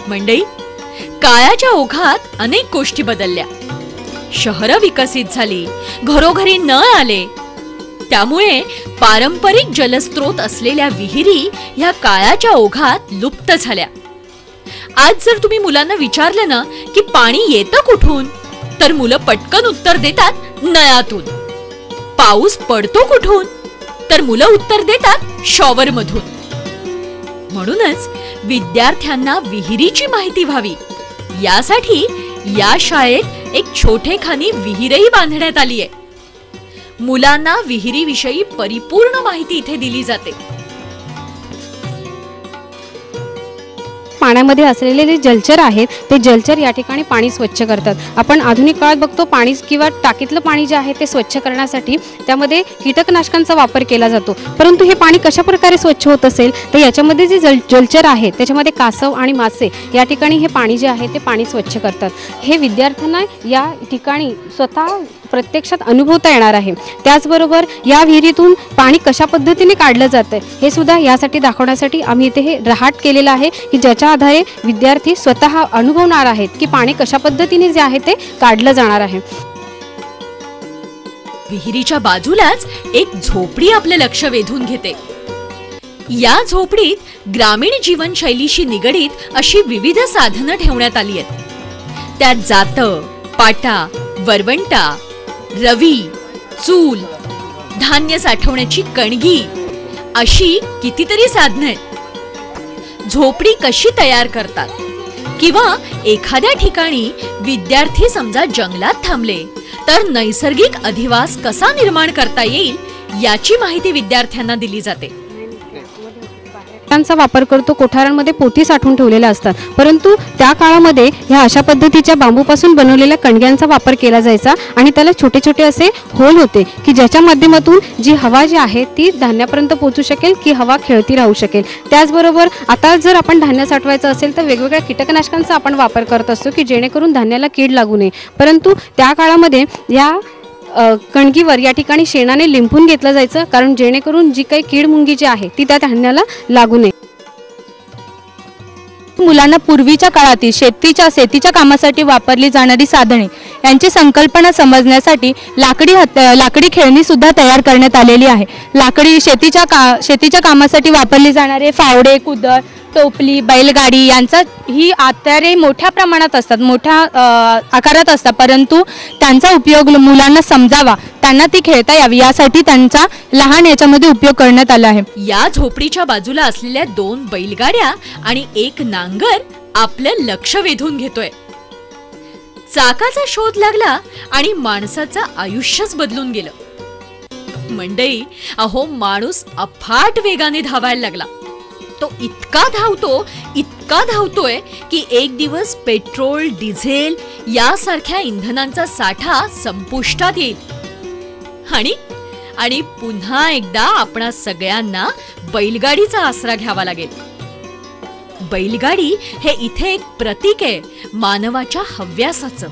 मंडई, काळाच्या ओघात अनेक गोष्टी बदलल्या. शहरं विकसित झाली, घरोघरी नळ आले. त्यामुळे पारंपरिक जलस्रोत असलेल्या विहिरी ह्या काळाच्या ओघात लुप्त झाल्या. आज जर तुम्ही मुलांना विचारलं ना की पाणी येतं कुठून, तर मुलं पटकन उत्तर देतात नळातून. पाऊस पडतो कुठून, तर मुलं उत्तर देतात शॉवर मधून. म्हणूनच विद्यार्थ्यांना विहिरीची माहिती व्हावी यासाठी या शाळेत एक छोटेखानी विहीरही बांधण्यात आली आहे. मुलांना विहिरीविषयी परिपूर्ण माहिती इथे दिली जाते. पाण्यामध्ये असलेले जे जलचर आहेत ते जलचर या ठिकाणी पाणी स्वच्छ करतात. आपण आधुनिक काळात बघतो पाणी किंवा टाकीतलं पाणी जे आहे ते स्वच्छ करण्यासाठी त्यामध्ये कीटकनाशकांचा वापर केला जातो. परंतु हे पाणी कशा प्रकारे स्वच्छ होत असेल तर याच्यामध्ये जे जलचर आहेत त्याच्यामध्ये कासव आणि मासे या ठिकाणी हे पाणी जे आहे ते पाणी स्वच्छ करतात. हे विद्यार्थ्यांना या ठिकाणी स्वतः प्रत्यक्षात अनुभवता येणार आहे. त्याचबरोबर या विहिरीतून पाणी कशा पद्धतीने काढलं जातं हे सुद्धा यासाठी दाखवण्यासाठी आम्ही इथे हे रहाट केलेलं आहे की ज्याच्या आधारे विद्यार्थी स्वतः अनुभवणार आहेत की पाणी कशा पद्धतीने जे आहे ते काढलं जाणार आहे. विहिरीच्या बाजूलाच एक झोपडी आपलं लक्ष वेधून घेते. या झोपडीत ग्रामीण जीवनशैलीशी निगडीत अशी विविध साधनं ठेवण्यात आली आहेत. त्यात जातं, पाटा, वरवंटा, रवी, चूल, धान्य साठवण्याची कणगी अशी कितीतरी साधनं आहेत. झोपडी कशी तयार करतात किंवा एखाद्या ठिकाणी विद्यार्थी समजा जंगलात थांबले तर नैसर्गिक अधिवास कसा निर्माण करता येईल याची माहिती विद्यार्थ्यांना दिली जाते. चा वापर करतो. कोठारांमध्ये पोथी साठवून ठेवलेल्या असतात, परंतु त्या काळामध्ये ह्या अशा पद्धतीच्या बांबूपासून बनवलेल्या कणग्यांचा वापर केला जायचा आणि त्याला छोटे छोटे असे होल होते की ज्याच्या माध्यमातून जी हवा जी आहे ती धान्यापर्यंत पोहोचू शकेल, की हवा खेळती राहू शकेल. त्याचबरोबर आता जर आपण धान्य साठवायचं असेल तर वेगवेगळ्या कीटकनाशकांचा आपण वापर करत असतो की जेणेकरून धान्याला कीड लागू नये. परंतु त्या काळामध्ये या कणगीवर या ठिकाणी शेणाने लिंपून घेतलं जायचं, कारण जेणेकरून जी काही कीड मुंगी जी आहे ती त्या धान्याला लागू नये. मुलांना पूर्वीच्या काळातील शेतीच्या कामासाठी वापरली जाणारी साधने यांची संकल्पना समजण्यासाठी लाकडी खेळणी सुद्धा तयार करण्यात आलेली आहे. शेतीच्या कामासाठी वापरली जाणारे फावडे, कुदळ, टोपली, बैलगाडी यांचा ही आत्यारे मोठ्या प्रमाणात असतात, मोठ्या आकारात असतात, परंतु त्यांचा उपयोग मुलांना समजावा, त्यांना ती खेळता यावी यासाठी त्यांचा लहान याच्यामध्ये उपयोग करण्यात आला आहे. या झोपडीच्या बाजूला असलेल्या 2 बैलगाड्या आणि एक नांगर आपलं लक्ष वेधून घेतोय. चाकाचा शोध लागला आणि माणसाचं आयुष्यच बदलून गेलं. मंडई, अहो माणूस अफाट वेगाने धावायला लागला. तो इतका धावतोय की एक दिवस पेट्रोल, डिझेल यासारख्या इंधनांचा साठा संपुष्टात येईल आणि पुन्हा एकदा आपणा सगळ्यांना बैलगाडीचा आसरा घ्यावा लागेल. बैलगाडी हे इथे एक प्रतीक आहे मानवाच्या हव्यासाचं.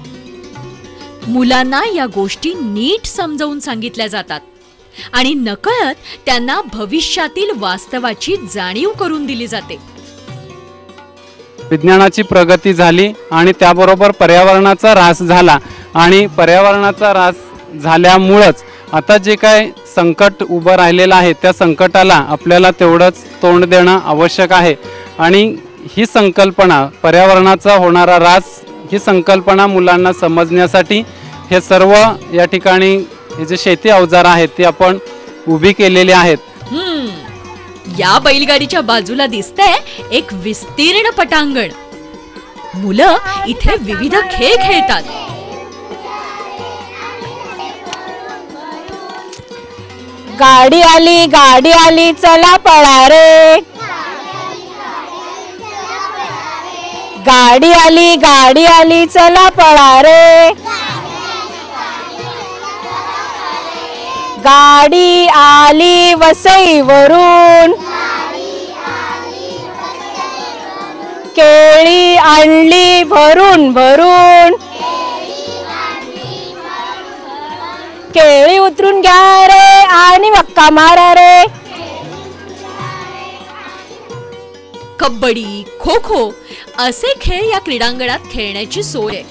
मुलांना या गोष्टी नीट समजावून सांगितल्या जातात आणि नकळत त्यांना भविष्यातील वास्तवाची जाणीव करून दिली जाते. विज्ञानाची प्रगती झाली आणि त्याबरोबर पर्यावरणाचा ऱ्हास झाला आणि पर्यावरणाचा ऱ्हास झाल्यामुळेच आता जे काय संकट उभं राहिलेलं आहे त्या संकटाला आपल्याला तेवढंच तोंड देणं आवश्यक आहे. आणि ही संकल्पना, पर्यावरणाचा होणारा ऱ्हास, ही संकल्पना मुलांना समजण्यासाठी हे सर्व या ठिकाणी हे जे शेती अवजार आहेत ते आपण उभी केलेली आहेत. या बैलगाडीच्या बाजूला दिसतंय एक विस्तीर्ण पटांगण. मुलं इथे विविध खेळ खेळतात. गाडी आली चला पळा रे, गाडी आली चला पळा रे, गाडी आली वसईवरून, केळी आणली भरून भरून, केळी उतरून घ्या रे आणि मक्का मारा रे. कबड्डी, खो खो असे खेळ या क्रीडांगणात खेळण्याची सोय आहे.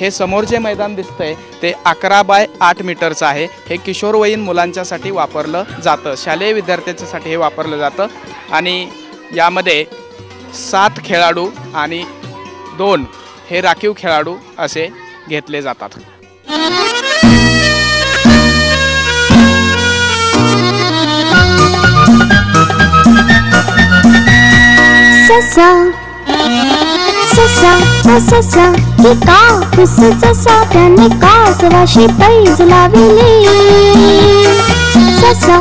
हे समोर जे मैदान दिसतंय ते 11x8 मीटरचं आहे. हे किशोरवयीन मुलांच्यासाठी वापरलं जातं, शालेय विद्यार्थ्यांच्यासाठी हे वापरलं जातं. आणि यामध्ये 7 खेळाडू आणि 2 हे राखीव खेळाडू असे घेतले जातात. ससा ससा ससा की कापूस जसा त्याने कासवाशी पैज लाविली. ससा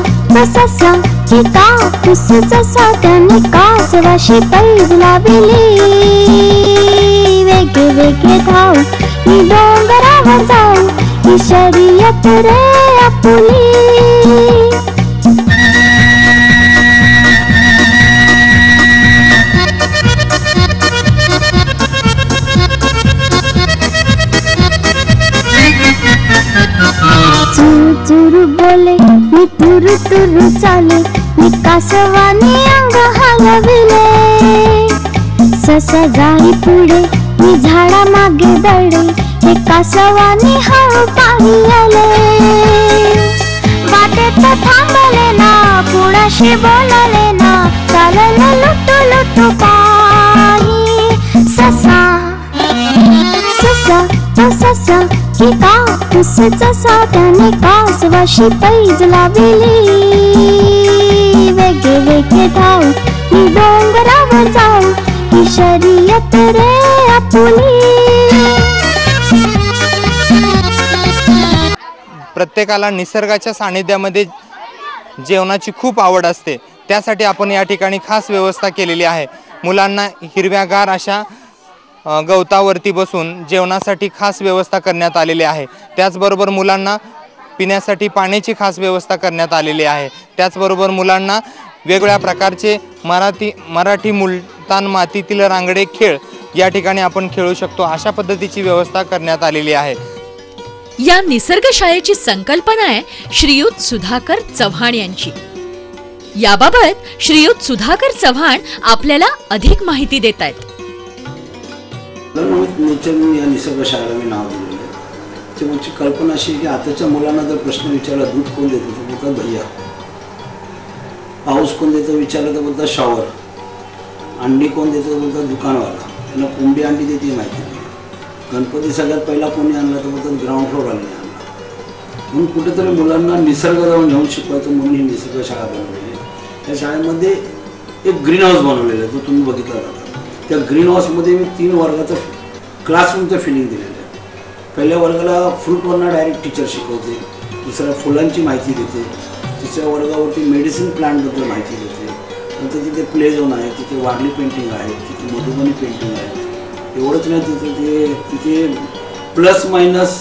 ससा की कापूस जसा त्याने कासवाशी पैज लाविली. वेगे वेगे धाव मी डोंगरावर जाऊ ही शर्यत रे आपुली. चुरू बोले मी तुरु तुरु चाले मी कासवाने अंग हलविले. ससा जाई पुढे मी झाडा मागे दडे हे कासवाने हळू पाणी आले. वाटेत थांबले ना कुणाशी बोलले ना चालले लुटू लुटू पायी. ससा ससा ससा की कापूस जसा त्याने कासवाशी पैज लाविली. वेगे वेगे धाव मी डोंगरावर जाऊ ही शर्यत रे आपुली. प्रत्येकाला निसर्गाच्या सानिध्यामध्ये जेवणाची खूप आवड असते. त्यासाठी आपण या ठिकाणी खास व्यवस्था केलेली आहे. मुलांना हिरव्यागार अशा गवतावरती बसून जेवणासाठी खास व्यवस्था करण्यात आलेली आहे. त्याचबरोबर मुलांना पिण्यासाठी पाण्याची खास व्यवस्था करण्यात आलेली आहे. त्याचबरोबर मुलांना वेगवेगळ्या प्रकारचे मराठी मुलतान मातीतील रांगडे खेळ या ठिकाणी आपण खेळू शकतो, अशा पद्धतीची व्यवस्था करण्यात आलेली आहे. या निसर्ग शाळेची संकल्पना आहे श्रीयुत सुधाकर चव्हाण यांची. याबाबत श्रीयुत सुधाकर चव्हाण आपल्याला अधिक माहिती देत आहेत. नेचर या निसर्ग शाळेला मी नाव दिलेलं आहे. त्याची कल्पना अशी की आताच्या मुलांना जर प्रश्न विचारला दूध कोण देतं तर बोलतात भैया, पाऊस कोण देतं विचारलं तर बोलतात शॉवर, अंडी कोण देतं बोलतात दुकानवाला, त्यांना कोंबडी अंडी देते माहिती नाही. गणपती सगळ्यात पहिला कोणी आणला तर बोलतात ग्राउंड फ्लोअरवाल्याने आणला. म्हणून कुठेतरी मुलांना निसर्ग जाऊन घेऊन शिकवायचं म्हणून ही निसर्ग शाळा बनवलेली आहे. त्या शाळेमध्ये एक ग्रीन हाऊस बनवलेला आहे, जो तुम्ही बघितला जाता. त्या ग्रीन हाऊसमध्ये मी 3 वर्गाचं क्लासरूमचं फिलिंग दिलेलं आहे. पहिल्या वर्गाला फ्रूटवरनं डायरेक्ट टीचर शिकवते, दुसऱ्या फुलांची माहिती देते, तिसऱ्या वर्गावरती मेडिसिन प्लांटबद्दल माहिती देते. नंतर तिथे प्ले झोन आहे, तिथे वारली पेंटिंग आहे, तिथे मधुबनी पेंटिंग आहे. एवढंच नाही, तिथे प्लस मायनस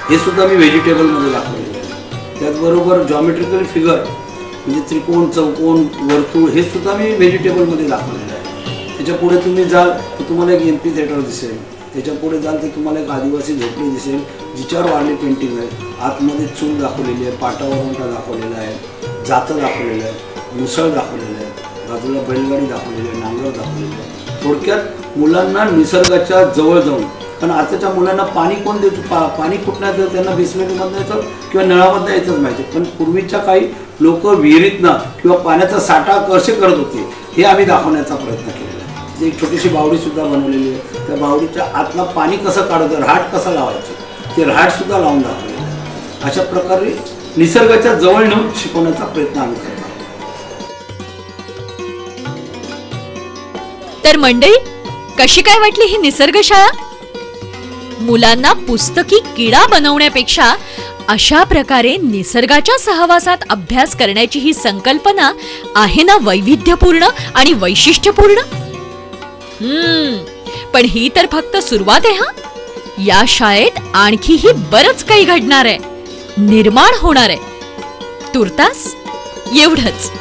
हे सुद्धा मी व्हेजिटेबलमध्ये दाखवलेलं आहे. त्याचबरोबर जॉमेट्रिकल फिगर म्हणजे त्रिकोण, चौकोन, वर्तुळ हे सुद्धा मी व्हेजिटेबलमध्ये दाखवलेलं आहे. त्याच्या पुढे तुम्ही जाल तर तुम्हाला एक MP थिएटर दिसेल. त्याच्या पुढे जाल तर तुम्हाला एक आदिवासी झोपडी दिसेल जिच्यावर वारली पेंटिंग आहे. आतमध्ये चूल दाखवलेली आहे, पाटावरंटा दाखवलेला आहे, जातं दाखवलेलं आहे, मुसळ दाखवलेलं आहे, बाजूला बैलगाडी दाखवलेली आहे, नांगर दाखवलेलं आहे. थोडक्यात मुलांना निसर्गाच्या जवळ जाऊन, कारण आताच्या मुलांना पाणी कोण देतो, पाणी कुठनं येतं त्यांना बिस्लरीमधनं येतं किंवा नळामधनं येतच माहिती. पण पूर्वीच्या काही लोक विहिरीतनं किंवा पाण्याचा साठा कसे करत होते हे आम्ही दाखवण्याचा प्रयत्न केलेला आहे. एक छोटीशी बावडीसुद्धा बनवलेली आहे. त्या बावडीच्या आतनं पाणी कसं काढायचं, रहाट कसा लावायचं ते रहाटसुद्धा लावून दाखवलेलं आहे. अशा प्रकारे निसर्गाच्या जवळ नेऊन शिकवण्याचा प्रयत्न आम्ही करतो. तर मंडळी, कशी काय वाटली ही निसर्ग शाळा? मुलांना पुस्तकी किडा बनवण्यापेक्षा अशा प्रकारे निसर्गाच्या सहवासात अभ्यास करण्याची ही संकल्पना आहे ना वैविध्यपूर्ण आणि वैशिष्ट्यपूर्ण. पण ही तर फक्त सुरुवात आहे. या शाळेत आणखीही बरंच काही घडणार आहे, निर्माण होणार आहे. तुर्तास एवढंच.